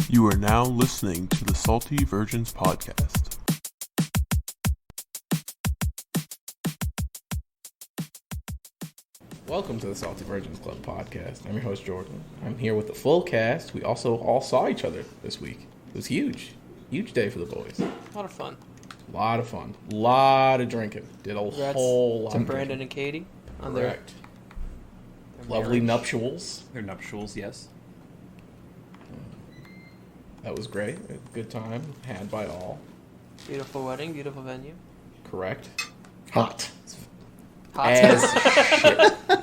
You are now listening to the Salty Virgins Podcast. Welcome to the Salty Virgins Club podcast. I'm your host, Jordan. I'm here with the full cast. We also all saw each other this week. It was huge. Huge day for the boys. A lot of fun. A lot of fun. A lot of drinking. Did a Congrats whole lot to of Brandon drinking. and Katie on Correct. their Lovely marriage. nuptials. Their nuptials, yes. That was great. A good time had by all. Beautiful wedding, beautiful venue. Correct. Hot. Hot. As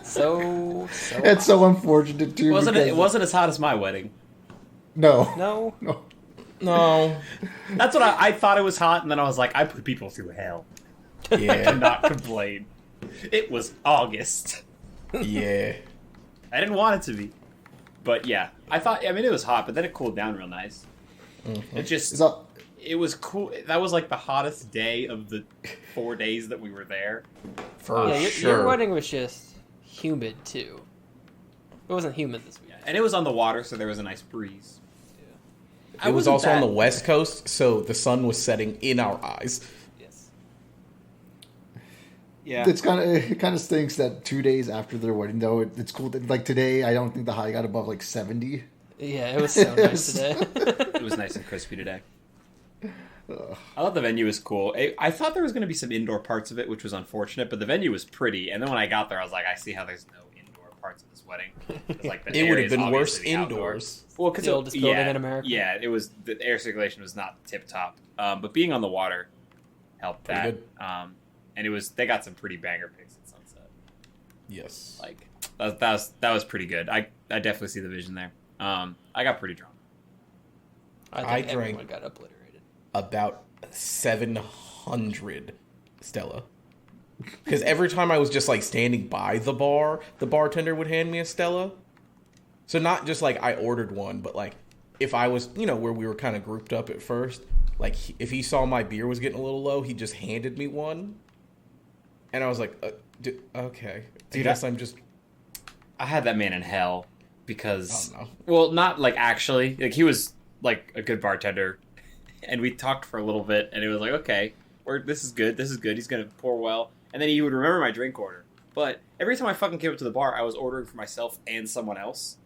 so It's so unfortunate too. It wasn't as hot as my wedding. No. No. No. No. That's what I thought it was hot, and then I was like, I put people through hell. Yeah. Not complain. It was August. Yeah. I didn't want it to be. But yeah, I mean, it was hot, but then it cooled down real nice. Mm-hmm. It just, It's not, it was cool. That was like the hottest day of the 4 days that we were there. For Yeah, sure. your wedding was just humid too. It wasn't humid this week. And it was on the water, so there was a nice breeze. It was also on the West Coast, so the sun was setting in our eyes. Yes. Yeah. it kind of stinks that 2 days after their wedding though. It's cool that, like today, I don't think the high got above like 70. Yeah, it was so nice today. It was nice and crispy today. I thought the venue was cool. I thought there was going to be some indoor parts of it, which was unfortunate, but the venue was pretty. And then when I got there, I was like, I see how there's no indoor parts of this wedding. 'Cause, like, the It would area have is been worse obviously the outdoor. indoors. Well, because The oldest building in America. Yeah, it was. The air circulation was not tip top, but being on the water helped Pretty that. And it was. They got some pretty banger picks at Sunset. Yes. Like that was pretty good. I definitely see the vision there. I got pretty drunk. I think drank- everyone got obliterated. About 700 Stella. Because every time I was just like standing by the bar, the bartender would hand me a Stella. So not just like I ordered one, but like if I was, where we were kind of grouped up at first, like if he saw my beer was getting a little low, he just handed me one. And I was like, okay. I guess I'm just... I had that man in hell because, Oh, no. well, not like actually, like he was like a good bartender, and we talked for a little bit, and it was like, okay, this is good, he's gonna pour well, and then he would remember my drink order. But every time I fucking came up to the bar, I was ordering for myself and someone else,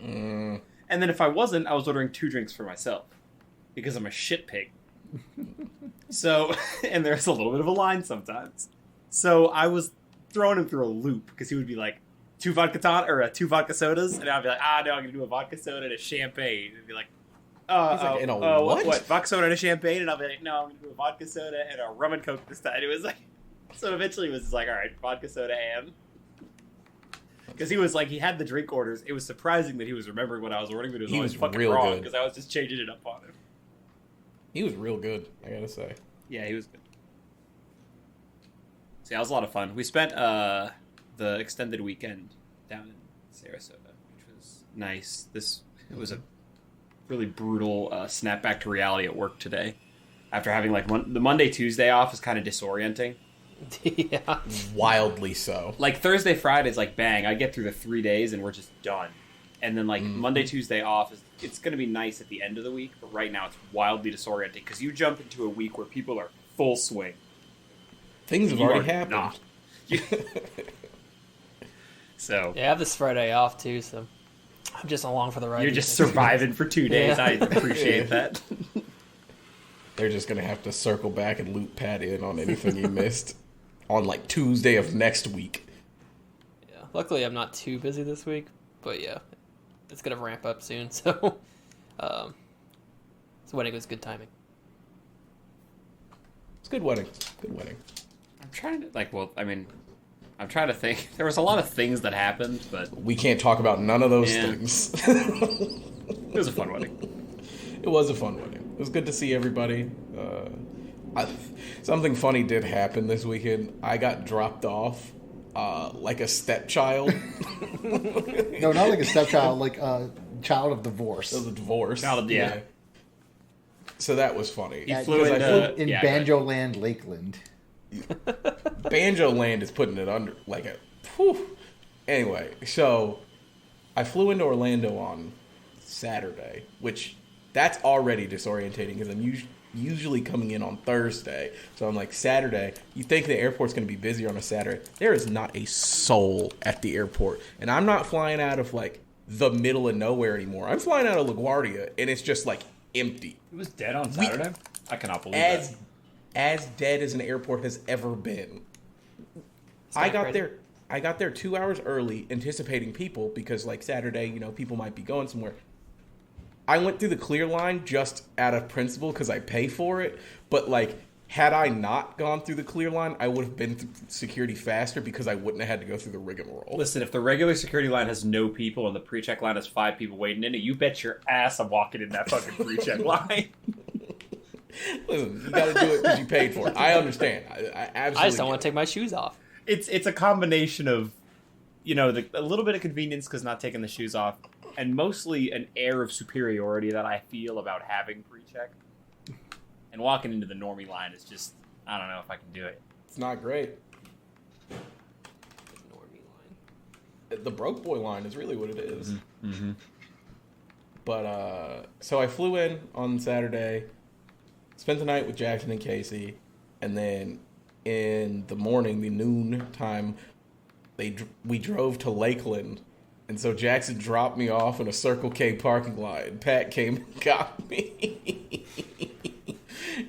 and then if I wasn't, I was ordering 2 drinks for myself because I'm a shit pig. So, and there's a little bit of a line sometimes. So I was throwing him through a loop because he would be like, 2 2 vodka sodas, and I'd be like, no, I'm gonna do a vodka soda and a champagne, and be like, He's like, "In a what?" vodka soda and a champagne, and I'll be like, no, I'm gonna do a vodka soda and a rum and coke this time. It was like, so eventually it was just like, all right, vodka soda and, because he was like, he had the drink orders. It was surprising that he was remembering what I was ordering, but it was He always was fucking real wrong good. because I was just changing it up on him. He was real good, I gotta say. Yeah, he was good. So yeah, it was a lot of fun. We spent the extended weekend down in Sarasota, which was nice. It was a really brutal snap back to reality at work today. After having like the Monday, Tuesday off is kind of disorienting. Yeah. Wildly so. Like Thursday, Friday is like bang, I get through the 3 days and we're just done. And then like Monday, Tuesday off it's going to be nice at the end of the week, but right now it's wildly disorienting because you jump into a week where people are full swing. Things have You already are happened. not. So Yeah, I have this Friday off too, so I'm just along for the ride. you're just surviving for 2 days. Yeah. I appreciate that. They're just gonna have to circle back and loop Pat in on anything he missed on like Tuesday of next week. Yeah. Luckily, I'm not too busy this week, but yeah, it's gonna ramp up soon. So, this wedding was good timing. It's a good wedding. Good wedding. I'm trying to I'm trying to think. There was a lot of things that happened, but We can't talk about none of those Yeah. things. it was a fun wedding. It was a fun wedding. It was good to see everybody. Something funny did happen this weekend. I got dropped off like a stepchild. no, not like a stepchild, like a child of divorce. It was a divorce. Yeah. So that was funny. You Yeah, flew because I into in yeah, Banjo Land, Lakeland. Banjo Land is putting it under like a. Whew. Anyway, so I flew into Orlando on Saturday, which That's already disorientating because I'm usually coming in on Thursday. So I'm like, Saturday, you think the airport's going to be busy on a Saturday. There is not a soul at the airport. And I'm not flying out of like the middle of nowhere anymore. I'm flying out of LaGuardia and it's just like empty. It was dead on Saturday? I cannot believe that. As dead as an airport has ever been. I got there 2 hours early anticipating people because like Saturday, you know, people might be going somewhere. I went through the clear line just out of principle because I pay for it. But like, had I not gone through the clear line, I would have been through security faster because I wouldn't have had to go through the rigmarole. Listen, if the regular security line has no people and the pre-check line has 5 people waiting in it, you bet your ass I'm walking in that fucking pre-check line. Listen, you got to do it because you paid for it. I understand. I absolutely. I just don't want to take my shoes off. It's a combination of, you know, a little bit of convenience because not taking the shoes off, and mostly an air of superiority that I feel about having pre-check. And walking into the normie line is just, I don't know if I can do it. It's not great. Normie line. The broke boy line is really what it is. Mm-hmm. But so I flew in on Saturday, spent the night with Jackson and Casey, and then in the morning, the noon time, we drove to Lakeland. And so Jackson dropped me off in a Circle K parking lot, and Pat came and got me.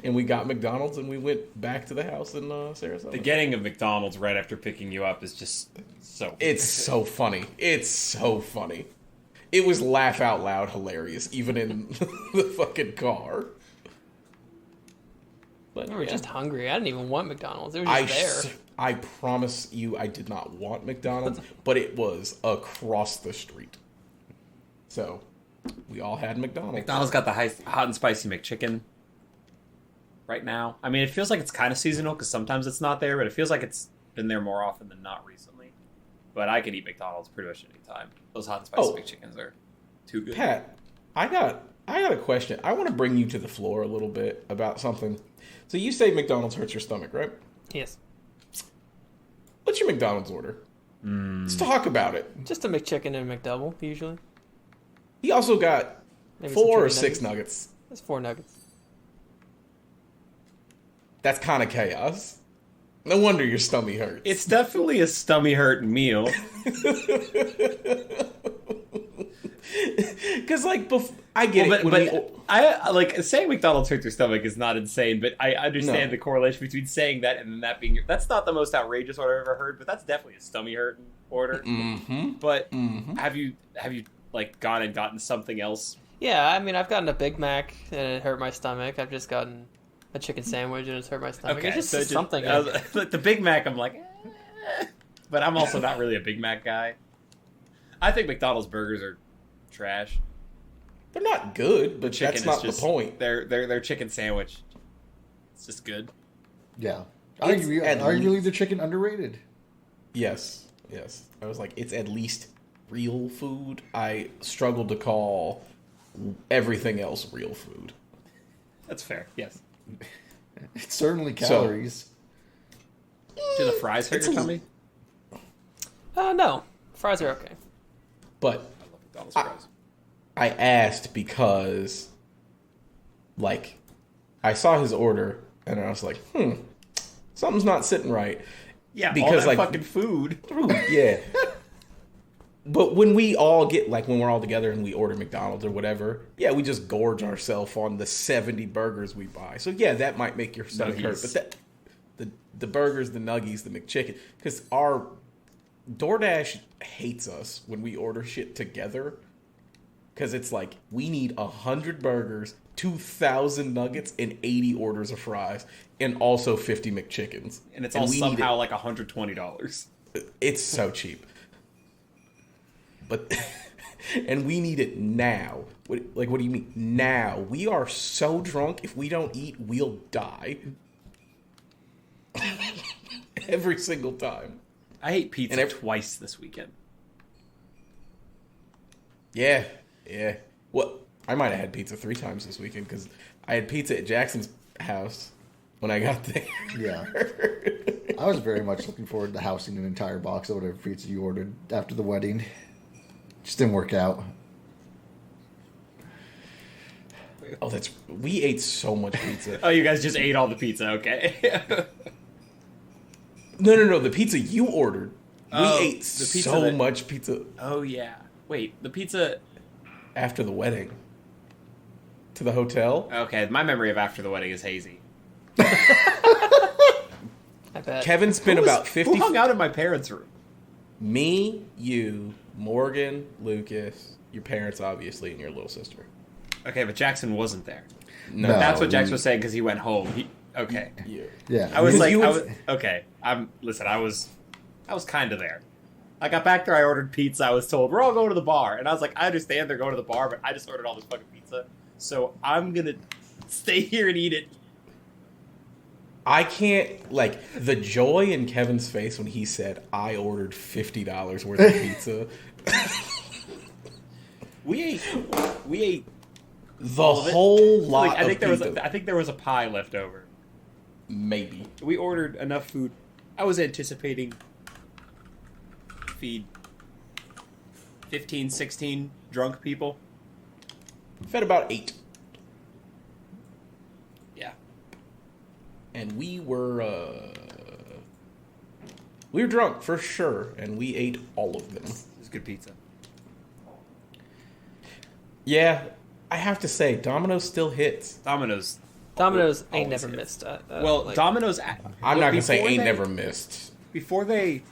And we got McDonald's, and we went back to the house in Sarasota. The getting of McDonald's right after picking you up is just so... It's so funny. It's so funny. It was laugh out loud hilarious, even in the fucking car. But We were just hungry. I didn't even want McDonald's. It was just there. I promise you I did not want McDonald's, but it was across the street. So, we all had McDonald's. McDonald's got the hot and spicy McChicken right now. I mean, it feels like it's kind of seasonal because sometimes it's not there, but it feels like it's been there more often than not recently. But I could eat McDonald's pretty much any time. Those hot and spicy McChickens are too good. Pat, I got a question. I want to bring you to the floor a little bit about something. So you say McDonald's hurts your stomach, right? Yes. What's your McDonald's order? Let's talk about it. Just a McChicken and a McDouble, usually. He also got Maybe some 4 or chicken 6 nuggets. That's 4 nuggets. That's kind of chaos. No wonder your stomach hurts. It's definitely a stomach hurt meal. Because, like, I get it. But I like saying McDonald's hurts your stomach is not insane, but I understand the correlation between saying that and then that being that's not the most outrageous order I've ever heard, but that's definitely a stomach hurting order. Mm-hmm. But have you like gone and gotten something else? Yeah, I mean, I've gotten a Big Mac and it hurt my stomach. I've just gotten a chicken sandwich and it's hurt my stomach. Okay, It's just so something. Like the Big Mac, I'm like, but I'm also not really a Big Mac guy. I think McDonald's burgers are trash. They're not good, but Chicken that's not is just, the point. Their chicken sandwich, it's just good. Yeah. It's Arguably, the chicken underrated. Yes. I was like, it's at least real food. I struggled to call everything else real food. That's fair. Yes. It's certainly calories. Do the fries hurt your tummy? No. Fries are okay. But I love McDonald's fries. I asked because, like, I saw his order and I was like, something's not sitting right. Yeah, because all that like fucking food. Yeah. But when we all get, like, when we're all together and we order McDonald's or whatever, yeah, we just gorge ourselves on the 70 burgers we buy. So yeah, that might make your stomach hurt. But the burgers, the nuggies, the McChicken, because our DoorDash hates us when we order shit together. Because it's like, we need 100 burgers, 2,000 nuggets, and 80 orders of fries, and also 50 McChickens. And it's all somehow like $120. It's so cheap. But, and we need it now. What do you mean? Now. We are so drunk, if we don't eat, we'll die. Every single time. I ate pizza twice this weekend. Yeah. Well, I might have had pizza 3 times this weekend because I had pizza at Jackson's house when I got there. Yeah. I was very much looking forward to housing an entire box of whatever pizza you ordered after the wedding. Just didn't work out. Oh, we ate so much pizza. Oh, you guys just ate all the pizza. Okay. No. The pizza you ordered. Oh, we ate the pizza so much pizza Oh yeah. Wait, the pizza. after the wedding. To the hotel. Okay, my memory of after the wedding is hazy. I bet. Kevin spent Who was- about 50. Who hung out in my parents' room? Me, you, Morgan, Lucas, your parents, obviously, and your little sister. Okay, but Jackson wasn't there. No, No. That's what Jackson we- was saying because he went home. Okay. Yeah. Yeah. I was Because like, you I would- was, okay. I was kind of there. I got back there. I ordered pizza. I was told we're all going to the bar, and I was like, I understand they're going to the bar, but I just ordered all this fucking pizza, so I'm gonna stay here and eat it. I can't, like, the joy in Kevin's face when he said, I ordered $50 worth of pizza. We ate. The All of it? whole lot Like, I think of pizza. I think there was a pie left over. Maybe. We ordered enough food. I was anticipating feed 15, 16 drunk people. Fed about 8. Yeah. And we were drunk for sure, and we ate all of them. It was good pizza. Yeah, I have to say, Domino's still hits. Domino's Domino's ain't always never hits. missed. Well, like, Domino's. I'm not gonna say before ain't they- never missed. Before they,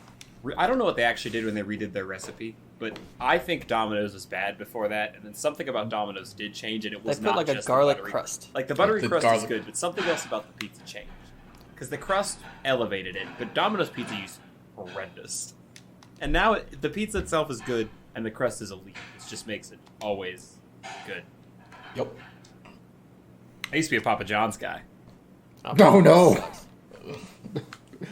I don't know what they actually did when they redid their recipe, but I think Domino's was bad before that, and then something about Domino's did change, and it They was put not like a just the garlic buttery- crust. Like the buttery The crust is garlic- good, but something else about the pizza changed because the crust elevated it, but Domino's pizza used horrendous, and now the pizza itself is good, and the crust is elite. It just makes it always good. Yep. I used to be a Papa John's guy. No.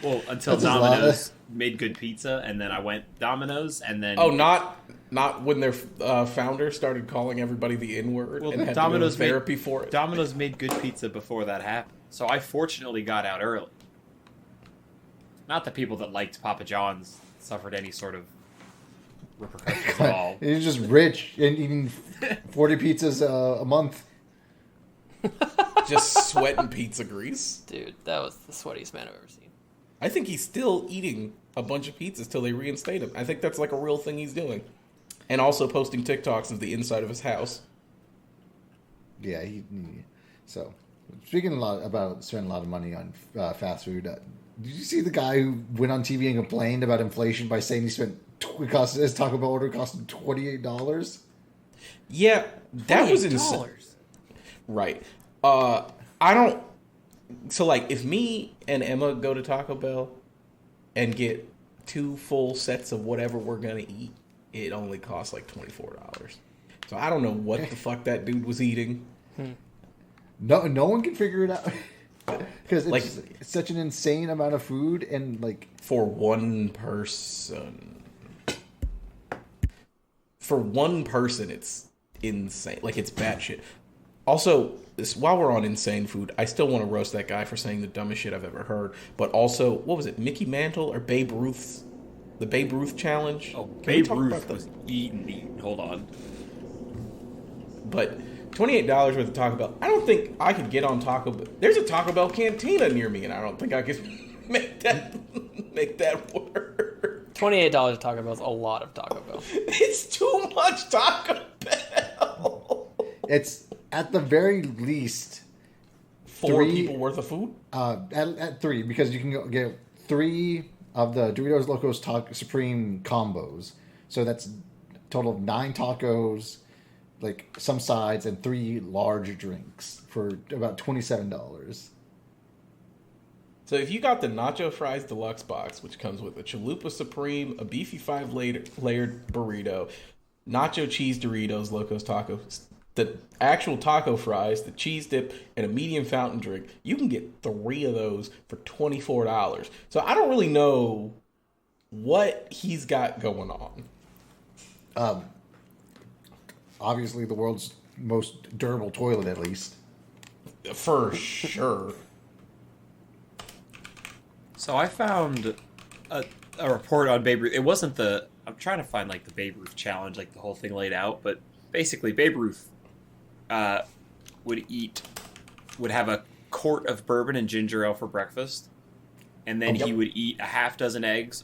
Well, until That's a lot. Domino's made good pizza, and then I went Domino's, and then Oh, not when their founder started calling everybody the N word Well, and had Domino's to go to therapy for it. Domino's made good pizza before that happened, so I fortunately got out early. Not that people that liked Papa John's suffered any sort of repercussions at all. You're just rich and eating 40 pizzas a month. Just sweating pizza grease. Dude, that was the sweatiest man I've ever seen. I think he's still eating a bunch of pizzas till they reinstate him. I think that's like a real thing he's doing. And also posting TikToks of the inside of his house. Yeah. So, speaking about spending a lot of money on fast food, did you see the guy who went on TV and complained about inflation by saying his Taco Bell order cost him $28? Yeah, that was insane. $28. Right. I don't. So, like, if me and Emma go to Taco Bell and get 2 full sets of whatever we're gonna eat, it only costs like $24. So I don't know what the fuck that dude was eating. No one can figure it out. Because Like- it's such an insane amount of food and, like, For one person. For one person, it's insane. Like, it's batshit. Also, while we're on insane food, I still want to roast that guy for saying the dumbest shit I've ever heard. But also, what was it, Mickey Mantle or Babe Ruth's? The Babe Ruth challenge? Oh, Can we Babe talk Ruth about that? was eating. Hold on. But $28 worth of Taco Bell. I don't think I could get on Taco Bell. There's a Taco Bell cantina near me, and I don't think I could make that work. $28 at Taco Bell is a lot of Taco Bell. It's too much Taco Bell. it's at the very least 4 Three- people worth of food? at 3, because you can get 3 of the Doritos Locos Taco Supreme combos. So that's a total of 9 tacos, like some sides, and 3 large drinks for about $27. So if you got the Nacho Fries Deluxe box, which comes with a Chalupa Supreme, a beefy 5-layered burrito, nacho cheese Doritos, Locos Tacos, the actual taco fries, the cheese dip, and a medium fountain drink, you can get 3 of those for $24. So I don't really know what he's got going on. Obviously, the world's most durable toilet, at least. For sure. So I found a report on Babe Ruth. It wasn't the. I'm trying to find like the Babe Ruth challenge, like the whole thing laid out. But basically, Babe Ruth would have a quart of bourbon and ginger ale for breakfast, and then he would eat a half dozen eggs,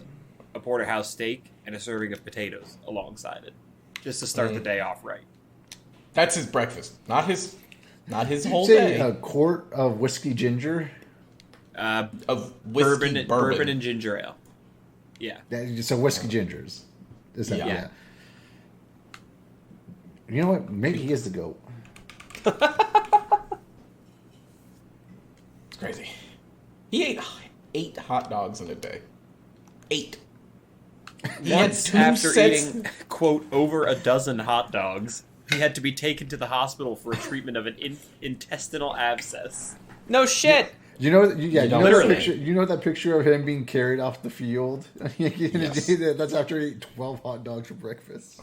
a porterhouse steak, and a serving of potatoes alongside it, just to start the day off right. That's his breakfast, not his whole Say day. a quart of whiskey ginger. Of whiskey, Bourbon and ginger ale. Yeah. So whiskey gingers. Is that, Yeah. You know what? Maybe he is the GOAT. It's crazy. He ate 8 hot dogs in a day. 8. He had Once 2 after sets. eating, quote, over a dozen hot dogs, he had to be taken to the hospital for a treatment of an intestinal abscess. No shit. You know, you know that literally. picture. You know that picture of him being carried off the field. Yes. That's after he ate 12 hot dogs for breakfast.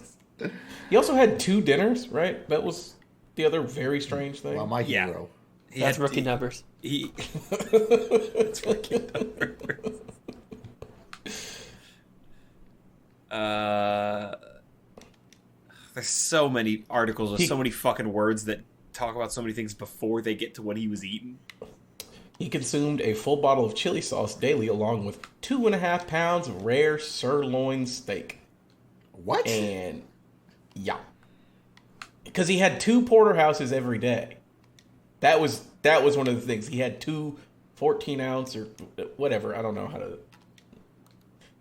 He also had 2 dinners, right? That was the other very strange thing. Wow, my Yeah. hero. That's rookie numbers. It's fucking numbers. There's so many articles with so many fucking words that talk about so many things before they get to what he was eating. He consumed a full bottle of chili sauce daily, along with 2.5 pounds of rare sirloin steak. What? And yeah, because he had 2 porterhouses every day. That was one of the things. He had 2 14-ounce or whatever. I don't know how to.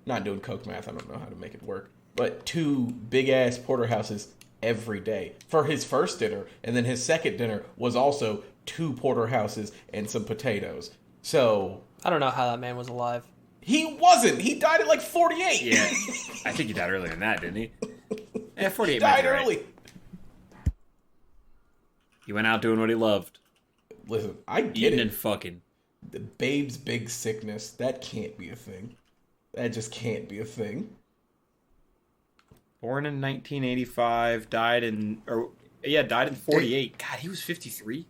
Not doing Coke math. I don't know how to make it work. But 2 big ass porterhouses every day for his first dinner, and then his second dinner was also 2 porterhouses and some potatoes. So I don't know how that man was alive. he wasn't. He died at like 48. Yeah, I think he died earlier than that, didn't he? Yeah, 48. He might died be right. early. He went out doing what he loved, Listen, I get eating it. and fucking. The babe's big sickness, that can't be a thing. That just can't be a thing. Born in 1985, died in 48. God, he was 53.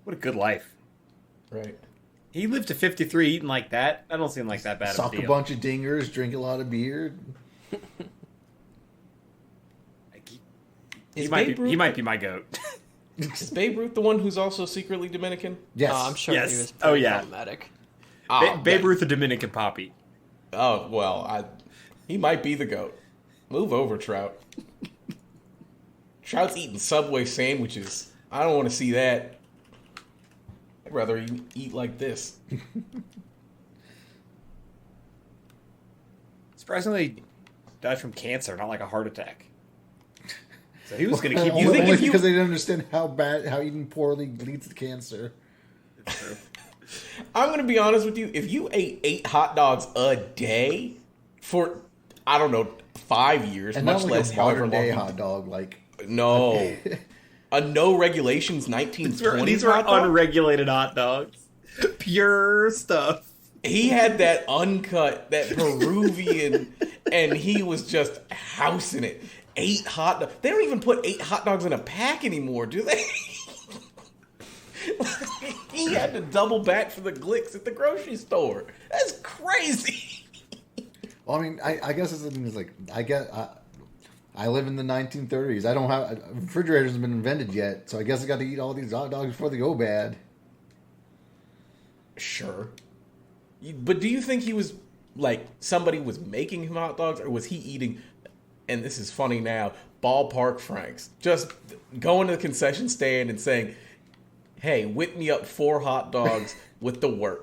What a good life. Right. He lived to 53 eating like that. That don't seem like that bad of a Suck a deal. bunch of dingers, drink a lot of beer. Like, Is he might Babe be Ruth- my goat. Is Babe Ruth the one who's also secretly Dominican? Yes. I'm sure Yes. he was Oh, pretty yeah. problematic. Babe Ruth, the Dominican Poppy. Oh, well, he might be the GOAT. Move over, Trout. Trout's eating Subway sandwiches. I don't want to see that. I'd rather eat like this. Surprisingly, died from cancer, not like a heart attack. So he was going to keep You think only if you- because they didn't understand how eating poorly leads to cancer. I'm going to be honest with you. If you ate 8 hot dogs a day for, I don't know, 5 years, And much not like less a however modern long. day you- hot dog. Like No. A no regulations 1920s These were hot dog? unregulated hot dogs. Pure stuff. He had that uncut, that Peruvian, and he was just housing it. 8 hot dogs. They don't even put 8 hot dogs in a pack anymore, do they? He had to double back for the Glicks at the grocery store. That's crazy. Well, I mean, I guess the thing is like I live in the 1930s. I don't have refrigerators haven't been invented yet, so I guess I got to eat all these hot dogs before they go bad. Sure. But do you think he was, like, somebody was making him hot dogs, or was he eating, and this is funny now, ballpark Franks? Just going to the concession stand and saying, hey, whip me up 4 hot dogs with the works.